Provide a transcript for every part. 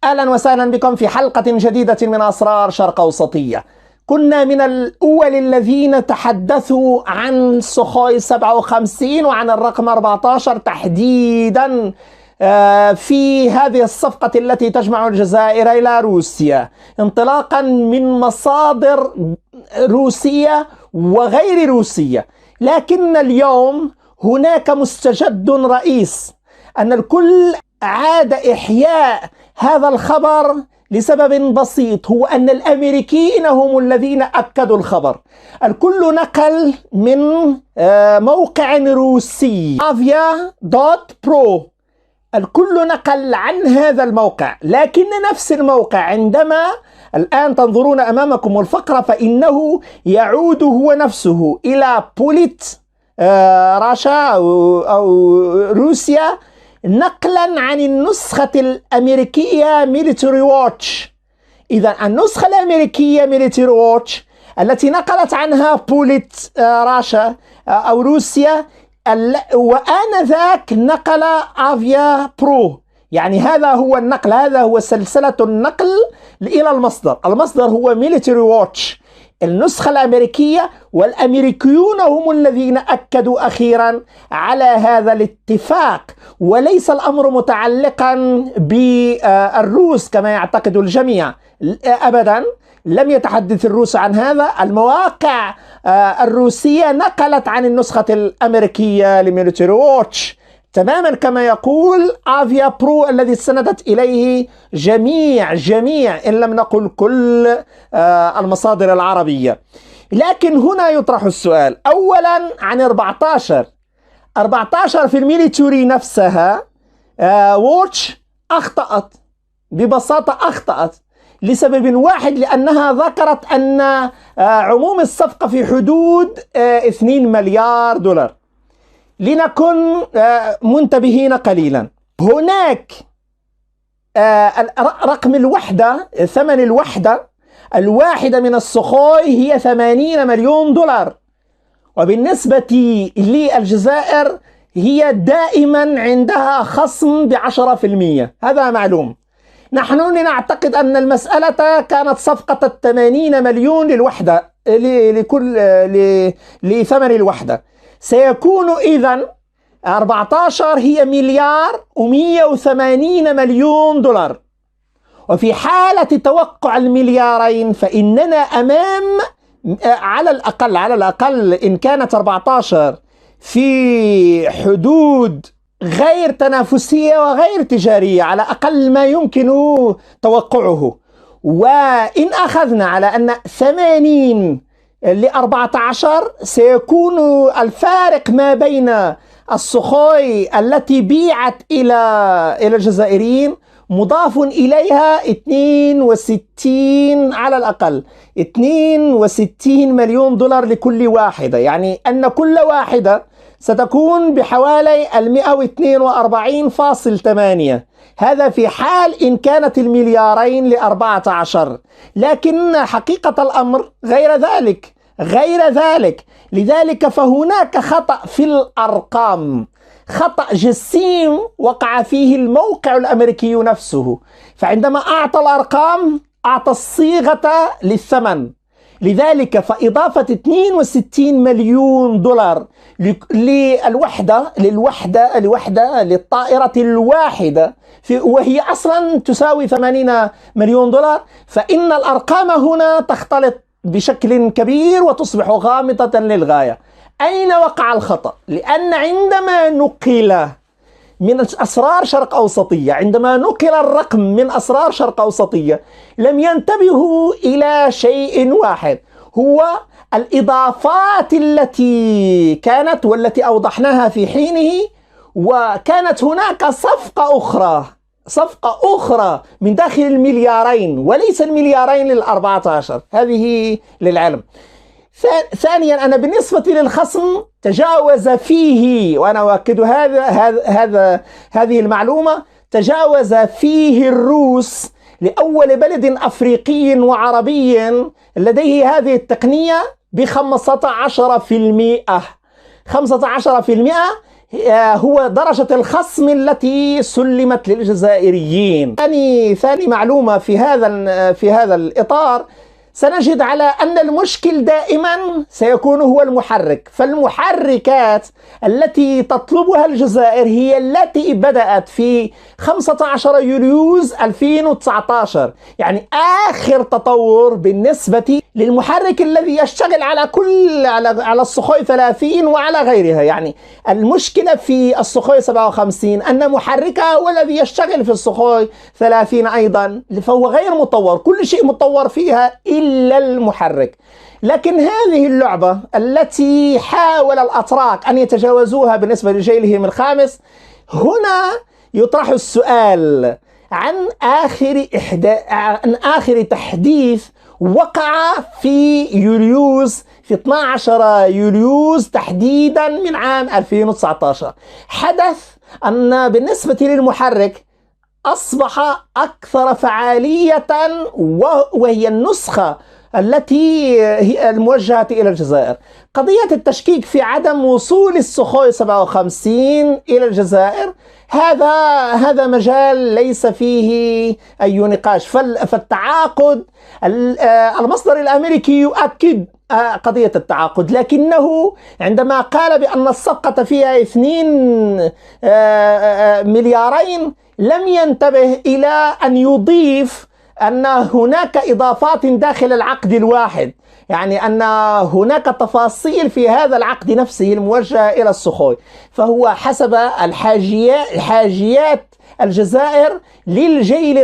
أهلا وسهلا بكم في حلقة جديدة من أسرار شرق أوسطية. كنا من الأول الذين تحدثوا عن سخوي 57 وعن الرقم 14 تحديدا في هذه الصفقة التي تجمع الجزائر إلى روسيا، انطلاقا من مصادر روسية وغير روسية. لكن اليوم هناك مستجد رئيس أن الكل عاد إحياء هذا الخبر لسبب بسيط، هو أن الأمريكيين هم الذين أكدوا الخبر. الكل نقل من موقع روسي avia.pro، الكل نقل عن هذا الموقع، لكن نفس الموقع عندما الآن تنظرون أمامكم الفقرة فإنه يعود هو نفسه إلى بوليت راشا أو روسيا، نقلا عن النسخة الأمريكية ميليتري ووتش. إذا النسخة الأمريكية ميليتري ووتش التي نقلت عنها بوليت راشا أو روسيا، وآنذاك نقل افيا برو. يعني هذا هو النقل، هذا هو سلسلة النقل إلى المصدر. المصدر هو ميليتري ووتش النسخة الأمريكية، والأمريكيون هم الذين أكدوا أخيرا على هذا الاتفاق، وليس الأمر متعلقا بالروس كما يعتقد الجميع. أبدا لم يتحدث الروس عن هذا. المواقع الروسية نقلت عن النسخة الأمريكية لميليتري ووتش تماما كما يقول افيا برو الذي استندت إليه جميع إن لم نقل كل المصادر العربية. لكن هنا يطرح السؤال أولا عن 14 في الميليتوري نفسها. ووتش أخطأت ببساطة، أخطأت لسبب واحد، لأنها ذكرت أن عموم الصفقة في حدود 2 مليار دولار. لنكن منتبهين قليلا، هناك رقم الوحدة، ثمن الواحدة من السخوي هي 80 مليون دولار، وبالنسبة للجزائر هي دائما عندها خصم ب10%، هذا معلوم. نحن نعتقد أن المسألة كانت صفقة 80 مليون للوحدة لثمن الوحدة، سيكون إذن 14 هي 1,180 مليون دولار. وفي حالة توقع المليارين فإننا أمام على الأقل إن كانت 14 في حدود غير تنافسية وغير تجارية، على أقل ما يمكن توقعه. وإن أخذنا على أن 80 ل14 سيكون الفارق ما بين السخوي التي بيعت إلى الجزائريين مضاف إليها 62 على الأقل 62 مليون دولار لكل واحدة، يعني أن كل واحدة ستكون بحوالي 142.8. هذا في حال إن كانت المليارين ل14. لكن حقيقة الأمر غير ذلك. لذلك فهناك خطأ في الأرقام، خطأ جسيم وقع فيه الموقع الأمريكي نفسه. فعندما أعطى الأرقام أعطى الصيغة للثمن. لذلك فإضافة 62 مليون دولار للطائرة الواحدة وهي أصلا تساوي 80 مليون دولار، فإن الأرقام هنا تختلط بشكل كبير وتصبح غامضة للغاية. أين وقع الخطأ؟ لأن عندما نقل من أسرار شرق أوسطية، عندما نقل الرقم من أسرار شرق أوسطية لم ينتبهوا إلى شيء واحد، هو الإضافات التي كانت والتي أوضحناها في حينه. وكانت هناك صفقة أخرى من داخل المليارين، وليس المليارين لل14، هذه للعلم. ثانيا أنا بالنسبة للخصم تجاوز فيه، وأنا أؤكد هذه المعلومة، تجاوز فيه الروس لأول بلد أفريقي وعربي لديه هذه التقنية ب15%. 15% هو درجة الخصم التي سلمت للجزائريين. ثاني معلومة في هذا الإطار، سنجد على أن المشكل دائما سيكون هو المحرك. فالمحركات التي تطلبها الجزائر هي التي بدأت في 15 يوليوز 2019، يعني آخر تطور بالنسبة للمحرك الذي يشتغل على السخوي 30 وعلى غيرها. يعني المشكلة في السخوي 57 أن محركها هو الذي يشتغل في السخوي 30 أيضا، فهو غير مطور، كل شيء مطور فيها إلا المحرك. لكن هذه اللعبة التي حاول الأتراك أن يتجاوزوها بالنسبة لجيلهم الخامس، هنا يطرح السؤال عن آخر تحديث وقع في يوليوز، في 12 يوليوز تحديدا من عام 2019. حدث أن بالنسبة للمحرك أصبح أكثر فعالية، وهي النسخة التي هي الموجهة إلى الجزائر. قضية التشكيك في عدم وصول السخوي 57 إلى الجزائر، هذا مجال ليس فيه أي نقاش. فالتعاقد، المصدر الأمريكي يؤكد قضية التعاقد، لكنه عندما قال بأن الصفقة فيها 2 مليارين لم ينتبه إلى أن يضيف أن هناك إضافات داخل العقد الواحد، يعني أن هناك تفاصيل في هذا العقد نفسه الموجهة إلى السخوي. فهو حسب حاجيات الجزائر للجيل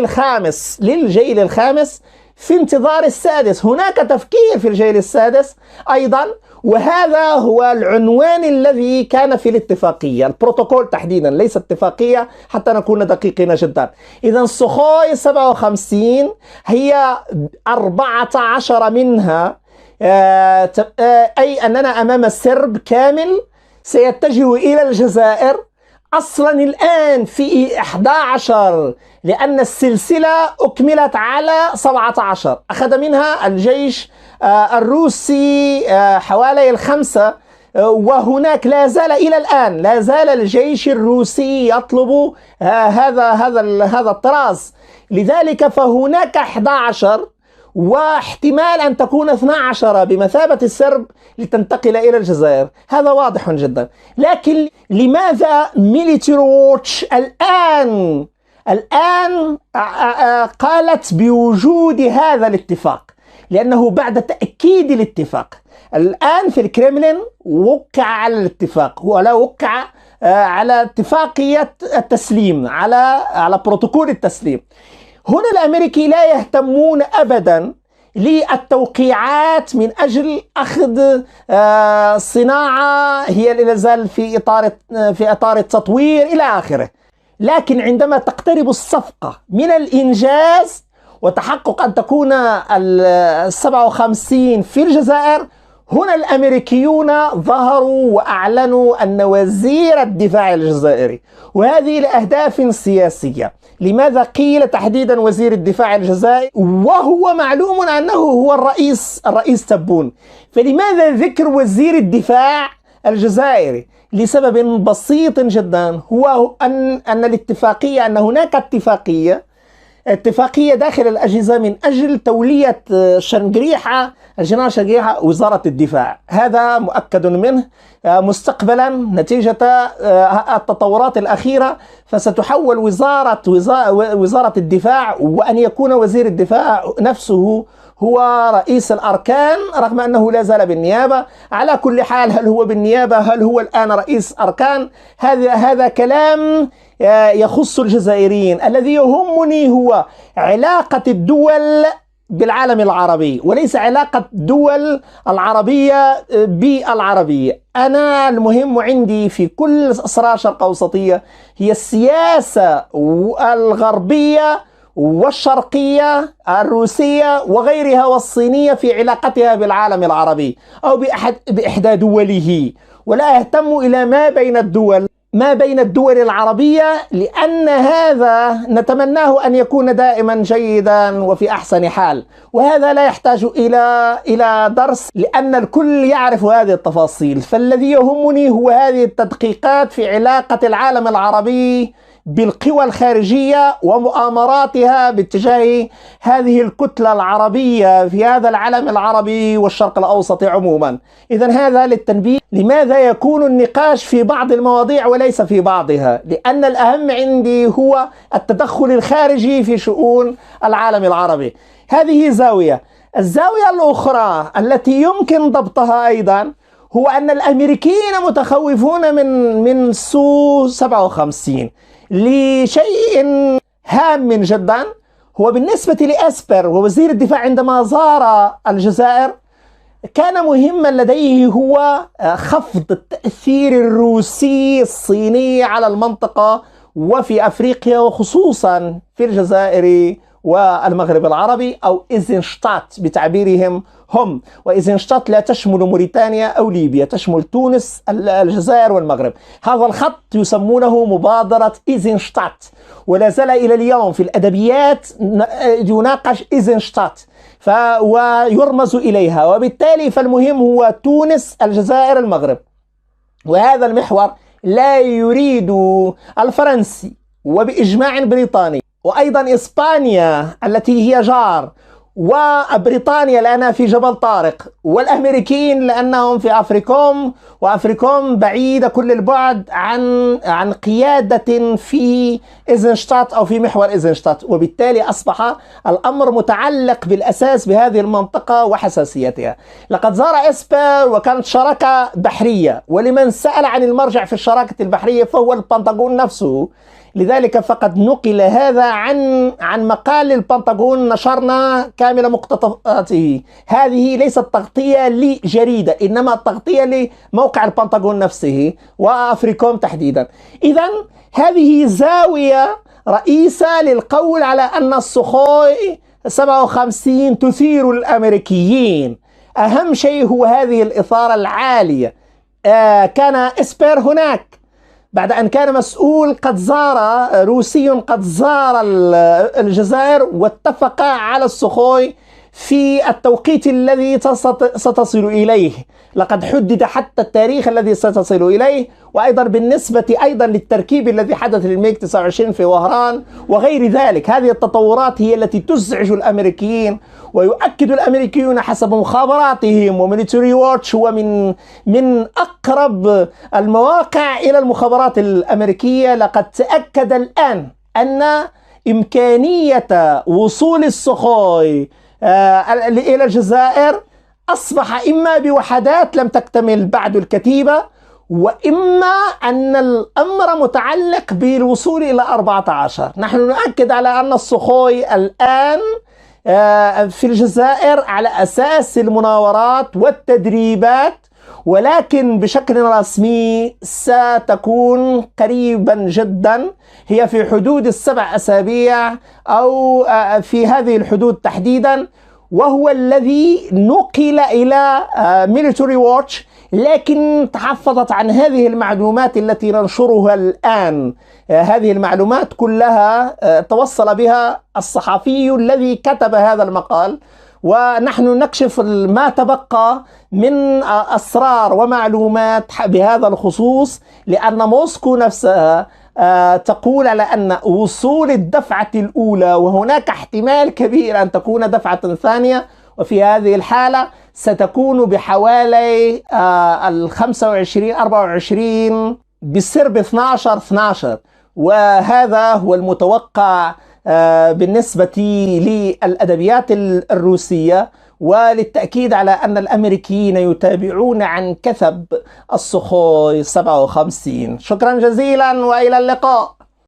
الخامس في انتظار السادس. هناك تفكير في الجيل السادس أيضا، وهذا هو العنوان الذي كان في الاتفاقية، البروتوكول تحديدا، ليس اتفاقية حتى نكون دقيقين جدا. إذا السخوي 57 هي 14 منها، أي أننا أمام السرب كامل سيتجه إلى الجزائر. أصلا الآن في 11، لأن السلسلة أكملت على 17، أخذ منها الجيش الروسي حوالي 5، وهناك لا زال إلى الآن لا زال الجيش الروسي يطلب هذا الطراز. لذلك فهناك 11، واحتمال أن تكون 12 بمثابة السرب لتنتقل إلى الجزائر، هذا واضح جدا. لكن لماذا ميليتري ووتش الآن قالت بوجود هذا الاتفاق؟ لأنه بعد تأكيد الاتفاق الآن في الكرملين وقع على الاتفاق، ولا وقع على اتفاقية التسليم، على بروتوكول التسليم. هنا الأمريكي لا يهتمون أبدا للتوقيعات من أجل أخذ صناعة هي لا زال في إطار التطوير إلى آخره. لكن عندما تقترب الصفقة من الإنجاز وتحقق أن تكون 57 في الجزائر، هنا الأمريكيون ظهروا وأعلنوا أن وزير الدفاع الجزائري، وهذه لأهداف سياسية. لماذا قيل تحديدا وزير الدفاع الجزائري وهو معلوم أنه هو الرئيس تبون؟ فلماذا ذكر وزير الدفاع الجزائري؟ لسبب بسيط جدا، هو أن الاتفاقية، أن هناك اتفاقية داخل الأجهزة من أجل تولية الجنرال شنقريحة وزارة الدفاع. هذا مؤكد منه مستقبلا نتيجة التطورات الأخيرة، فستحول وزارة الدفاع، وأن يكون وزير الدفاع نفسه هو رئيس الأركان، رغم أنه لا زال بالنيابة. على كل حال، هل هو بالنيابة؟ هل هو الآن رئيس أركان؟ هذا كلام يخص الجزائريين. الذي يهمني هو علاقة الدول بالعالم العربي، وليس علاقة الدول العربية بالعربية. أنا المهم عندي في كل أسرار الشرق الأوسطية هي السياسة الغربية والشرقية الروسية وغيرها والصينية في علاقتها بالعالم العربي أو بإحدى دوله، ولا أهتم إلى ما بين الدول. ما بين الدول العربية، لأن هذا نتمناه أن يكون دائما جيدا وفي أحسن حال، وهذا لا يحتاج إلى درس لأن الكل يعرف هذه التفاصيل. فالذي يهمني هو هذه التدقيقات في علاقة العالم العربي بالقوى الخارجية ومؤامراتها باتجاه هذه الكتلة العربية في هذا العالم العربي والشرق الأوسط عموما. إذن هذا للتنبيه لماذا يكون النقاش في بعض المواضيع وليس في بعضها، لأن الأهم عندي هو التدخل الخارجي في شؤون العالم العربي. هذه زاوية. الزاوية الأخرى التي يمكن ضبطها أيضا هو أن الأمريكيين متخوفون من سو 57 لشيء هام جدا. هو بالنسبة لإسبر ووزير الدفاع عندما زار الجزائر كان مهما لديه هو خفض التأثير الروسي الصيني على المنطقة وفي أفريقيا وخصوصا في الجزائر والمغرب العربي، أو إيزنشتات بتعبيرهم هم. وإيزنشتات لا تشمل موريتانيا أو ليبيا، تشمل تونس، الجزائر والمغرب. هذا الخط يسمونه مبادرة إيزنشتات، ولا زال إلى اليوم في الأدبيات يناقش إيزنشتات ويرمز إليها. وبالتالي فالمهم هو تونس، الجزائر، المغرب. وهذا المحور لا يريد الفرنسي وبإجماع بريطاني، وأيضا إسبانيا التي هي جار، وبريطانيا لأنها في جبل طارق، والأمريكيين لأنهم في أفريكوم، وأفريكوم بعيدة كل البعد عن قيادة في إيزنشتات أو في محور إيزنشتات. وبالتالي أصبح الأمر متعلق بالأساس بهذه المنطقة وحساسيتها. لقد زار إسبر وكانت شراكة بحرية، ولمن سأل عن المرجع في الشراكة البحرية فهو البنتاغون نفسه. لذلك فقد نقل هذا عن مقال للبنتاغون، نشرنا كامل مقتطفاته. هذه ليست تغطية لجريدة، إنما تغطية لموقع البنتاغون نفسه وأفريكوم تحديدا. إذن هذه زاوية رئيسة للقول على أن السخوي 57 تثير الأمريكيين. أهم شيء هو هذه الإثارة العالية. كان إسبر هناك بعد أن كان مسؤول روسي قد زار الجزائر واتفق على السخوي في التوقيت الذي ستصل إليه. لقد حدد حتى التاريخ الذي ستصل إليه، وأيضا بالنسبة أيضا للتركيب الذي حدث للميج 29 في وهران وغير ذلك. هذه التطورات هي التي تزعج الأمريكيين، ويؤكد الأمريكيون حسب مخابراتهم، وميليتري واتش هو من أقرب المواقع إلى المخابرات الأمريكية. لقد تأكد الآن أن إمكانية وصول السخوي إلى الجزائر أصبح إما بوحدات لم تكتمل بعد الكتيبة، وإما أن الأمر متعلق بالوصول إلى 14. نحن نؤكد على أن السخوي الآن في الجزائر على أساس المناورات والتدريبات، ولكن بشكل رسمي ستكون قريبا جدا. هي في حدود 7 أسابيع أو في هذه الحدود تحديدا، وهو الذي نقل إلى ميليتري واتش، لكن تحفظت عن هذه المعلومات التي ننشرها الآن. هذه المعلومات كلها توصل بها الصحفي الذي كتب هذا المقال، ونحن نكشف ما تبقى من أسرار ومعلومات بهذا الخصوص، لأن موسكو نفسها تقول على أن وصول الدفعة الأولى، وهناك احتمال كبير أن تكون دفعة ثانية، وفي هذه الحالة ستكون بحوالي 25-24 بسرب 12-12. وهذا هو المتوقع بالنسبة للأدبيات الروسية، وللتأكيد على أن الأمريكيين يتابعون عن كثب السخوي 57. شكرا جزيلا وإلى اللقاء.